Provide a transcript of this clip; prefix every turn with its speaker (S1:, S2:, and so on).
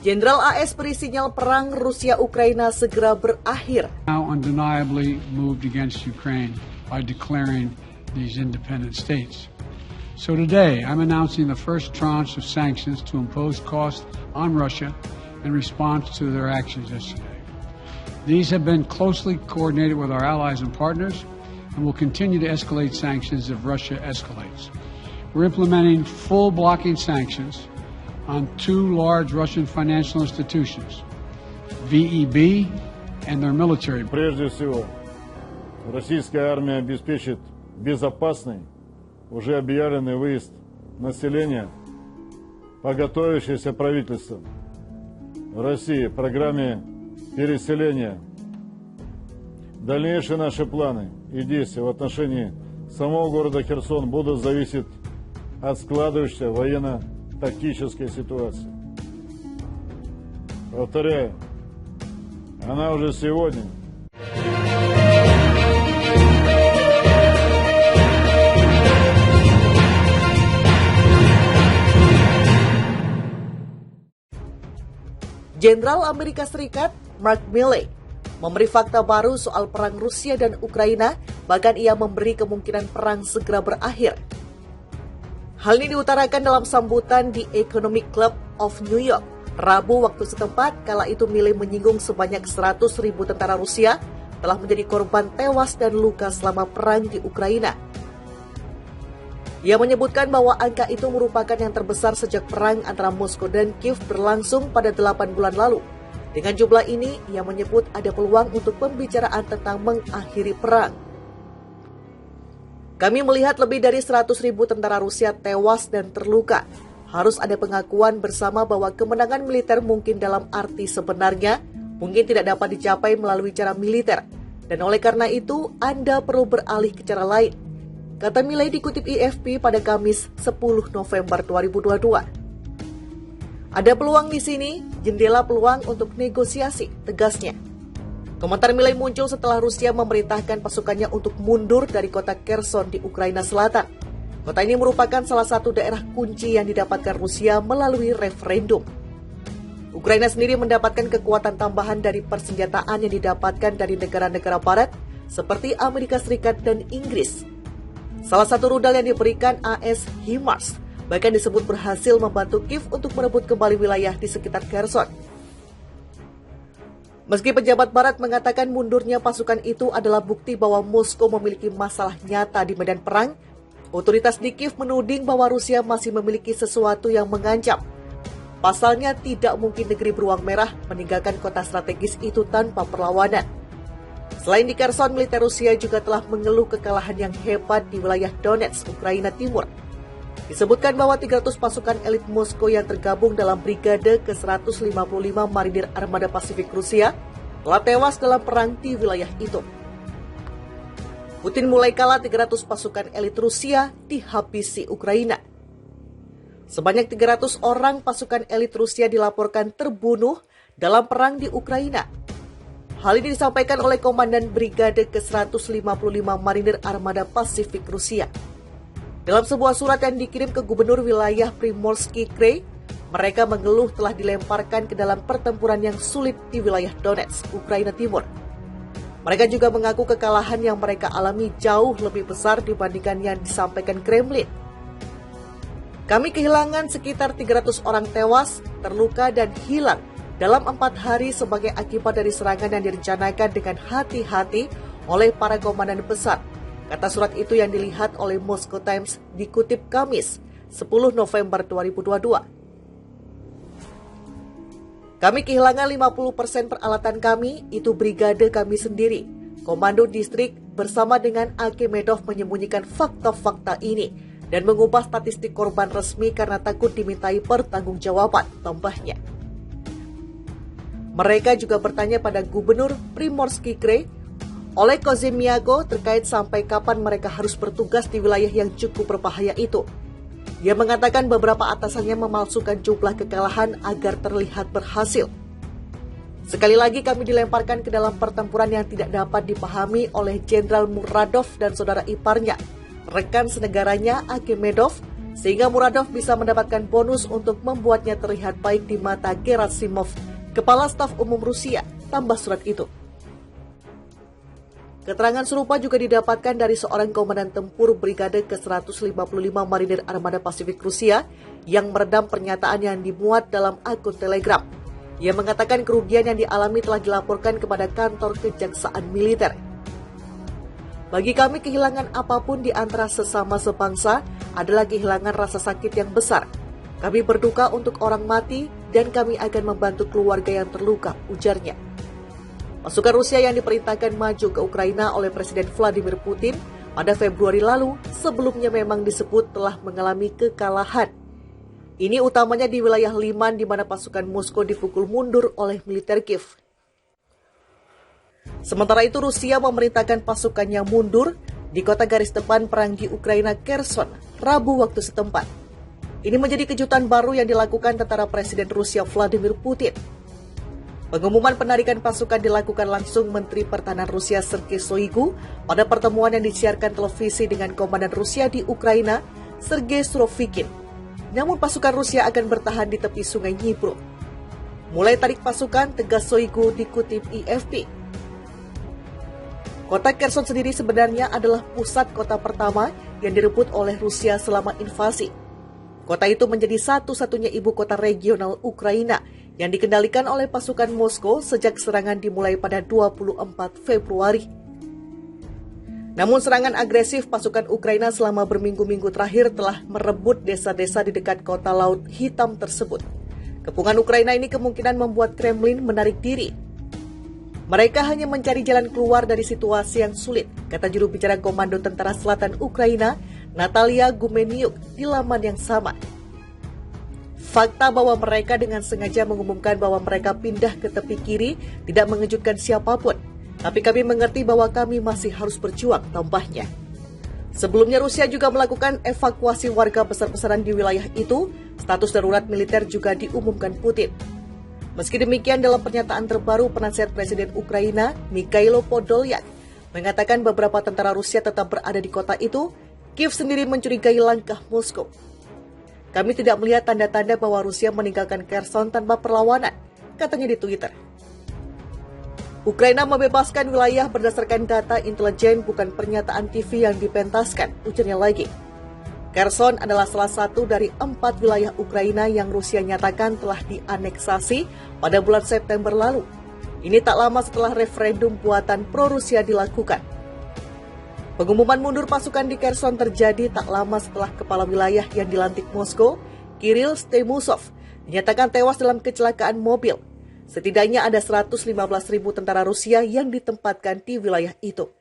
S1: Jenderal AS beri sinyal perang Rusia-Ukraina segera berakhir.
S2: Now undeniably moved against Ukraine by declaring these independent states. So today, I'm announcing the first tranche of sanctions to impose costs on Russia in response to their actions yesterday. These have been closely coordinated with our allies and partners and will continue to escalate sanctions if Russia escalates. We're implementing full blocking sanctions on two large Russian financial institutions, VEB and their military.
S3: Прежде всего, российская армия обеспечит безопасный, уже объявленный выезд населения по готовящейся правительством России программе переселения. Дальнейшие наши планы и действия в отношении самого города Херсон будут зависеть от складывающейся военно-тактической ситуации. Повторяю, она уже сегодня.
S1: Jenderal Amerika Serikat Mark Milley memberi fakta baru soal perang Rusia dan Ukraina, bahkan ia memberi kemungkinan perang segera berakhir. Hal ini diutarakan dalam sambutan di Economic Club of New York, Rabu waktu setempat. Kala itu Milley menyinggung sebanyak 100.000 tentara Rusia telah menjadi korban tewas dan luka selama perang di Ukraina. Ia menyebutkan bahwa angka itu merupakan yang terbesar sejak perang antara Moskow dan Kiev berlangsung pada 8 bulan lalu. Dengan jumlah ini, ia menyebut ada peluang untuk pembicaraan tentang mengakhiri perang. Kami melihat lebih dari 100.000 tentara Rusia tewas dan terluka. Harus ada pengakuan bersama bahwa kemenangan militer mungkin dalam arti sebenarnya mungkin tidak dapat dicapai melalui cara militer. Dan oleh karena itu, Anda perlu beralih ke cara lain, kata Milley dikutip AFP pada Kamis 10 November 2022. Ada peluang di sini, jendela peluang untuk negosiasi, tegasnya. Komentar Milley muncul setelah Rusia memerintahkan pasukannya untuk mundur dari kota Kherson di Ukraina Selatan. Kota ini merupakan salah satu daerah kunci yang didapatkan Rusia melalui referendum. Ukraina sendiri mendapatkan kekuatan tambahan dari persenjataan yang didapatkan dari negara-negara barat seperti Amerika Serikat dan Inggris. Salah satu rudal yang diberikan AS HIMARS bahkan disebut berhasil membantu Kiev untuk merebut kembali wilayah di sekitar Kherson. Meski pejabat barat mengatakan mundurnya pasukan itu adalah bukti bahwa Moskow memiliki masalah nyata di medan perang, otoritas di Kiev menuding bahwa Rusia masih memiliki sesuatu yang mengancam. Pasalnya tidak mungkin negeri beruang merah meninggalkan kota strategis itu tanpa perlawanan. Selain di Kherson, militer Rusia juga telah mengeluh kekalahan yang hebat di wilayah Donetsk, Ukraina Timur. Disebutkan bahwa 300 pasukan elit Moskow yang tergabung dalam Brigade ke-155 Marinir Armada Pasifik Rusia telah tewas dalam perang di wilayah itu. Putin mulai kalah 300 pasukan elit Rusia dihabisi Ukraina. Sebanyak 300 orang pasukan elit Rusia dilaporkan terbunuh dalam perang di Ukraina. Hal ini disampaikan oleh Komandan Brigade ke-155 Marinir Armada Pasifik Rusia. Dalam sebuah surat yang dikirim ke Gubernur wilayah Primorsky Krai, mereka mengeluh telah dilemparkan ke dalam pertempuran yang sulit di wilayah Donetsk, Ukraina Timur. Mereka juga mengaku kekalahan yang mereka alami jauh lebih besar dibandingkan yang disampaikan Kremlin. Kami kehilangan sekitar 300 orang tewas, terluka, dan hilang dalam 4 hari sebagai akibat dari serangan yang direncanakan dengan hati-hati oleh para komandan besar, kata surat itu yang dilihat oleh Moscow Times dikutip Kamis 10 November 2022. Kami kehilangan 50% peralatan kami, itu brigade kami sendiri. Komando distrik bersama dengan Akhmedov menyembunyikan fakta-fakta ini dan mengubah statistik korban resmi karena takut dimintai pertanggungjawaban, tambahnya. Mereka juga bertanya pada Gubernur Primorsky Krai, Oleg Kozhemyago, terkait sampai kapan mereka harus bertugas di wilayah yang cukup berbahaya itu. Dia mengatakan beberapa atasannya memalsukan jumlah kekalahan agar terlihat berhasil. Sekali lagi kami dilemparkan ke dalam pertempuran yang tidak dapat dipahami oleh Jenderal Muradov dan saudara iparnya, rekan senegaranya Akhmedov, sehingga Muradov bisa mendapatkan bonus untuk membuatnya terlihat baik di mata Gerasimov, Kepala Staf Umum Rusia, tambah surat itu. Keterangan serupa juga didapatkan dari seorang komandan tempur Brigade ke-155 Marinir Armada Pasifik Rusia yang meredam pernyataan yang dimuat dalam akun Telegram. Ia mengatakan kerugian yang dialami telah dilaporkan kepada kantor kejaksaan militer. Bagi kami, kehilangan apapun di antara sesama sebangsa adalah kehilangan rasa sakit yang besar. Kami berduka untuk orang mati dan kami akan membantu keluarga yang terluka, ujarnya. Pasukan Rusia yang diperintahkan maju ke Ukraina oleh Presiden Vladimir Putin pada Februari lalu sebelumnya memang disebut telah mengalami kekalahan. Ini utamanya di wilayah Liman di mana pasukan Moskow dipukul mundur oleh militer Kiev. Sementara itu Rusia memerintahkan pasukannya mundur di kota garis depan perang di Ukraina Kherson, Rabu waktu setempat. Ini menjadi kejutan baru yang dilakukan tentara Presiden Rusia Vladimir Putin. Pengumuman penarikan pasukan dilakukan langsung Menteri Pertahanan Rusia Sergei Shoigu pada pertemuan yang disiarkan televisi dengan Komandan Rusia di Ukraina, Sergei Surovikin. Namun pasukan Rusia akan bertahan di tepi sungai Dnipro. Mulai tarik pasukan, tegas Shoigu dikutip AFP. Kota Kherson sendiri sebenarnya adalah pusat kota pertama yang direbut oleh Rusia selama invasi. Kota itu menjadi satu-satunya ibu kota regional Ukraina yang dikendalikan oleh pasukan Moskow sejak serangan dimulai pada 24 Februari. Namun serangan agresif pasukan Ukraina selama berminggu-minggu terakhir telah merebut desa-desa di dekat kota Laut Hitam tersebut. Kepungan Ukraina ini kemungkinan membuat Kremlin menarik diri. Mereka hanya mencari jalan keluar dari situasi yang sulit, kata juru bicara Komando Tentara Selatan Ukraina, Natalia Gumeniuk, di laman yang sama. Fakta bahwa mereka dengan sengaja mengumumkan bahwa mereka pindah ke tepi kiri tidak mengejutkan siapapun. Tapi kami mengerti bahwa kami masih harus berjuang, tambahnya. Sebelumnya Rusia juga melakukan evakuasi warga besar-besaran di wilayah itu. Status darurat militer juga diumumkan Putin. Meski demikian, dalam pernyataan terbaru, penasihat Presiden Ukraina, Mikhailo Podolyak, mengatakan beberapa tentara Rusia tetap berada di kota itu. Kiev sendiri mencurigai langkah Moskow. Kami tidak melihat tanda-tanda bahwa Rusia meninggalkan Kherson tanpa perlawanan, katanya di Twitter. Ukraina membebaskan wilayah berdasarkan data intelijen, bukan pernyataan TV yang dipentaskan, ujarnya lagi. Kherson adalah salah satu dari 4 wilayah Ukraina yang Rusia nyatakan telah dianeksasi pada bulan September lalu. Ini tak lama setelah referendum buatan pro-Rusia dilakukan. Pengumuman mundur pasukan di Kherson terjadi tak lama setelah kepala wilayah yang dilantik Moskow, Kirill Stemusov, dinyatakan tewas dalam kecelakaan mobil. Setidaknya ada 115.000 tentara Rusia yang ditempatkan di wilayah itu.